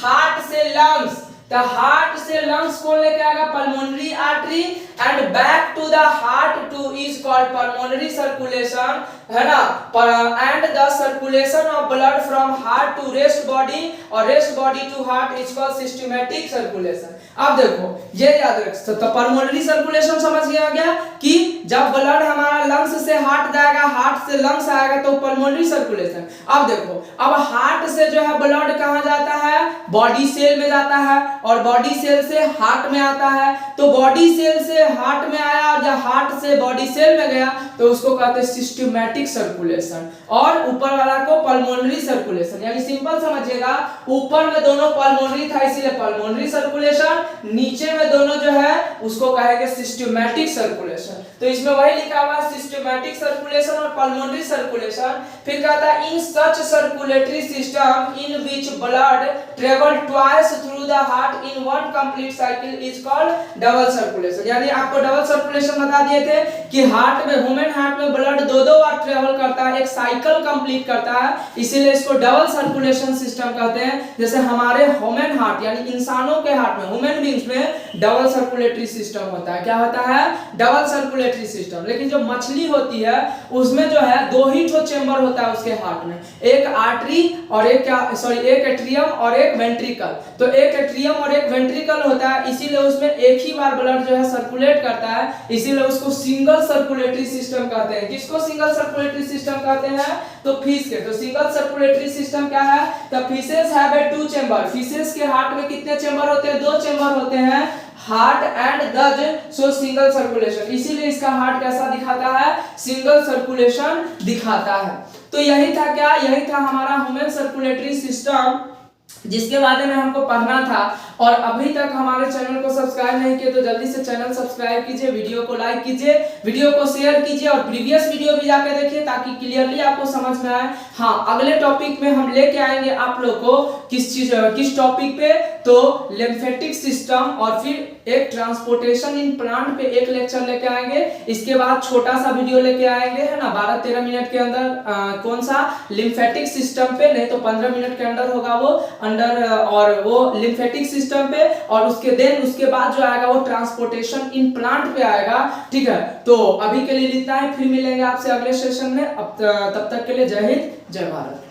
हार्ट से लंग्स, तो हार्ट से लंग्स कौन लेके आएगा, pulmonary artery, and back to the heart to is called pulmonary circulation, है ना, and the circulation of blood from heart to rest body, और rest body to heart is called systematic circulation. अब देखो ये याद रख, तो पल्मोनरी सर्कुलेशन समझ गया क्या, कि जब ब्लड हमारा लंग्स से हार्ट जाएगा, हार्ट से लंग्स आएगा, तो पल्मोनरी सर्कुलेशन। अब देखो, अब हार्ट से जो है ब्लड कहां जाता है, बॉडी सेल में जाता है, और बॉडी सेल से हार्ट में आता है, तो बॉडी सेल से हार्ट में आया, और जब हार्ट से बॉडी सेल में गया, तो उसको कहते हैं सिस्टमैटिक सर्कुलेशन, और ऊपर वाला को पल्मोनरी सर्कुलेशन। यानी सिंपल समझिएगा, ऊपर में दोनों पल्मोनरी था इसीलिए पल्मोनरी सर्कुलेशन, नीचे में दोनों जो है उसको कहेंगे सिस्टमैटिक सर्कुलेशन। तो इसमें वही लिखा हुआ है सिस्टमैटिक सर्कुलेशन और पल्मोनरी सर्कुलेशन। फिर कहता है in such circulatory system in which blood travel twice through the heart in one complete cycle is called double circulation. यानी आपको डबल सर्कुलेशन बता दिए थे कि हार्ट में, ह्यूमन हार्ट में ब्लड दो बार ट्रेवल करता है, एक साइकिल कंप्लीट करता है, इसीलिए इसको डबल सर्कुलेशन सिस्टम कहते हैं। जैसे हमारे ह्यूमन हार्ट यानी इंसानों के हार्ट में, ह्यूमन बींग्स में डबल सर्कुलेटरी सिस्टम होता है। क्या होता है? Double circulatory system. लेकिन जो मछली होती है उसमें जो है दो ही ठो चेंबर होता है उसके हार्ट में, एक आर्टरी और एक एक एट्रियम और एक वेंट्रिकल। तो एक एट्रियम और एक वेंट्रिकल होता है, इसीलिए उसमें एक ही बार ब्लड जो है सर्कुलेट करता है, इसीलिए उसको सिंगल सर्कुलेटरी सिस्टम कहते हैं। किसको सिंगल सर्कुलेटरी सिस्टम कहते हैं? तो फिश के। तो सिंगल सर्कुलेटरी सिस्टम क्या है? The fishes have a to chamber. Fishes के हार्ट में कितने चेंबर होते हैं? दो चेंबर होते हैं, हार्ट एंड दज सो सिंगल सर्कुलेशन। इसीलिए इसका हार्ट कैसा दिखाता है? सिंगल सर्कुलेशन दिखाता है। तो यही था क्या? यही था हमारा ह्यूमन सर्कुलेटरी सिस्टम, जिसके बारे में हमको पढ़ना था। और अभी तक हमारे चैनल को सब्सक्राइब नहीं किए तो जल्दी से चैनल सब्सक्राइब कीजिए, वीडियो को लाइक कीजिए, वीडियो को शेयर कीजिए और प्रीवियस वीडियो भी जाके देखिए ताकि क्लियरली आपको समझ में आए। हाँ, अगले टॉपिक में हम लेके आएंगे आप लोग को किस टॉपिक पे? तो लिम्फेटिक सिस्टम, और फिर एक ट्रांसपोर्टेशन इन प्लांट पे एक लेक्चर लेके आएंगे। इसके बाद छोटा सा वीडियो लेके आएंगे, है ना, 12-13 मिनट के अंदर। कौन सा? लिम्फेटिक सिस्टम पे, नहीं तो 15 मिनट के अंदर होगा वो अंडर, और वो लिम्फेटिक सिस्टम पे, और उसके बाद जो आएगा वो ट्रांसपोर्टेशन इन प्लांट पे आएगा। ठीक है, तो अभी के लिए इतना ही, फिर मिलेंगे आपसे अगले सेशन में। तब तक के लिए जय हिंद, जय भारत।